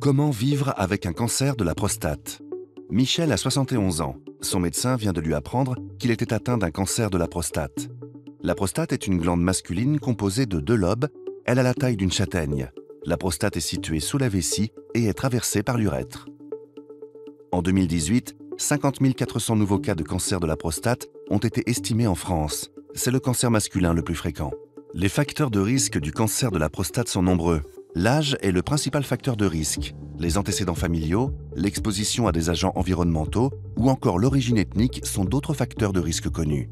Comment vivre avec un cancer de la prostate? Michel a 71 ans. Son médecin vient de lui apprendre qu'il était atteint d'un cancer de la prostate. La prostate est une glande masculine composée de 2 lobes. Elle a la taille d'une châtaigne. La prostate est située sous la vessie et est traversée par l'urètre. En 2018, 50 400 nouveaux cas de cancer de la prostate ont été estimés en France. C'est le cancer masculin le plus fréquent. Les facteurs de risque du cancer de la prostate sont nombreux. L'âge est le principal facteur de risque. Les antécédents familiaux, l'exposition à des agents environnementaux ou encore l'origine ethnique sont d'autres facteurs de risque connus.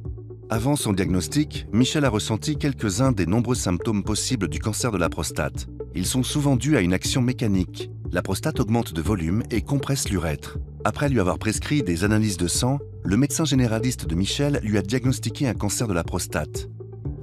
Avant son diagnostic, Michel a ressenti quelques-uns des nombreux symptômes possibles du cancer de la prostate. Ils sont souvent dus à une action mécanique. La prostate augmente de volume et compresse l'urètre. Après lui avoir prescrit des analyses de sang, le médecin généraliste de Michel lui a diagnostiqué un cancer de la prostate.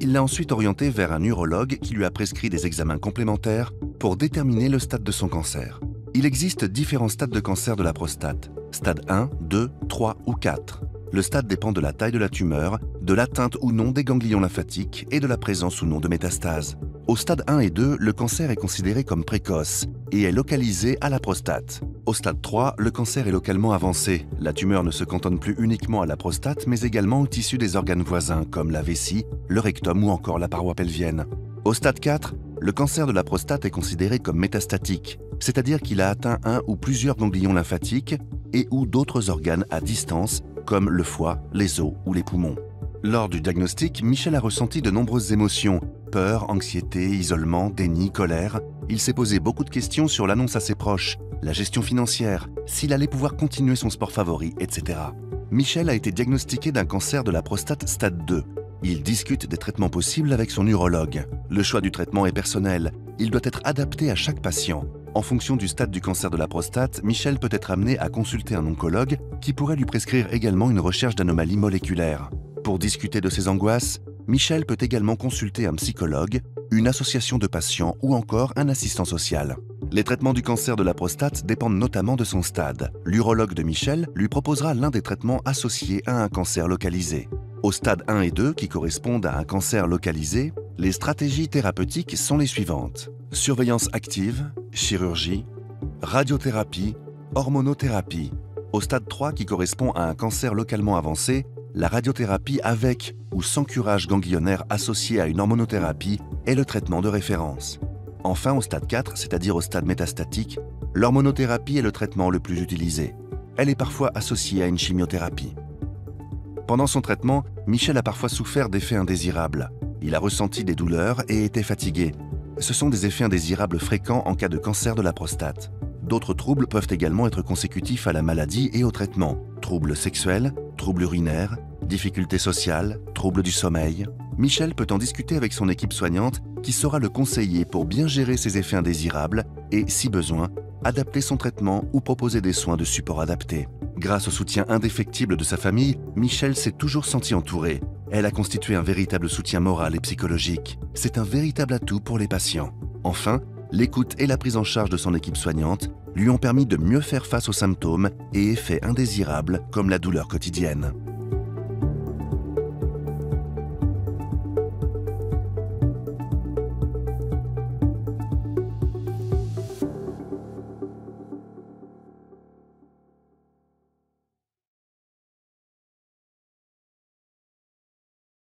Il l'a ensuite orienté vers un urologue qui lui a prescrit des examens complémentaires pour déterminer le stade de son cancer. Il existe différents stades de cancer de la prostate, stade 1, 2, 3 ou 4. Le stade dépend de la taille de la tumeur, de l'atteinte ou non des ganglions lymphatiques et de la présence ou non de métastases. Au stade 1 et 2, le cancer est considéré comme précoce et est localisé à la prostate. Au stade 3, le cancer est localement avancé. La tumeur ne se cantonne plus uniquement à la prostate, mais également aux tissus des organes voisins, comme la vessie, le rectum ou encore la paroi pelvienne. Au stade 4, le cancer de la prostate est considéré comme métastatique, c'est-à-dire qu'il a atteint un ou plusieurs ganglions lymphatiques et ou d'autres organes à distance, comme le foie, les os ou les poumons. Lors du diagnostic, Michel a ressenti de nombreuses émotions, peur, anxiété, isolement, déni, colère. Il s'est posé beaucoup de questions sur l'annonce à ses proches, la gestion financière, s'il allait pouvoir continuer son sport favori, etc. Michel a été diagnostiqué d'un cancer de la prostate stade 2. Il discute des traitements possibles avec son urologue. Le choix du traitement est personnel. Il doit être adapté à chaque patient. En fonction du stade du cancer de la prostate, Michel peut être amené à consulter un oncologue qui pourrait lui prescrire également une recherche d'anomalies moléculaires. Pour discuter de ses angoisses, Michel peut également consulter un psychologue, une association de patients ou encore un assistant social. Les traitements du cancer de la prostate dépendent notamment de son stade. L'urologue de Michel lui proposera l'un des traitements associés à un cancer localisé. Au stade 1 et 2, qui correspondent à un cancer localisé, les stratégies thérapeutiques sont les suivantes. Surveillance active, chirurgie, radiothérapie, hormonothérapie. Au stade 3, qui correspond à un cancer localement avancé, la radiothérapie avec ou sans curage ganglionnaire associé à une hormonothérapie est le traitement de référence. Enfin, au stade 4, c'est-à-dire au stade métastatique, l'hormonothérapie est le traitement le plus utilisé. Elle est parfois associée à une chimiothérapie. Pendant son traitement, Michel a parfois souffert d'effets indésirables. Il a ressenti des douleurs et était fatigué. Ce sont des effets indésirables fréquents en cas de cancer de la prostate. D'autres troubles peuvent également être consécutifs à la maladie et au traitement. Troubles sexuels, troubles urinaires, difficultés sociales, troubles du sommeil. Michel peut en discuter avec son équipe soignante qui saura le conseiller pour bien gérer ces effets indésirables et, si besoin, adapter son traitement ou proposer des soins de support adaptés. Grâce au soutien indéfectible de sa famille, Michel s'est toujours senti entouré. Elle a constitué un véritable soutien moral et psychologique. C'est un véritable atout pour les patients. Enfin, l'écoute et la prise en charge de son équipe soignante lui ont permis de mieux faire face aux symptômes et effets indésirables comme la douleur quotidienne.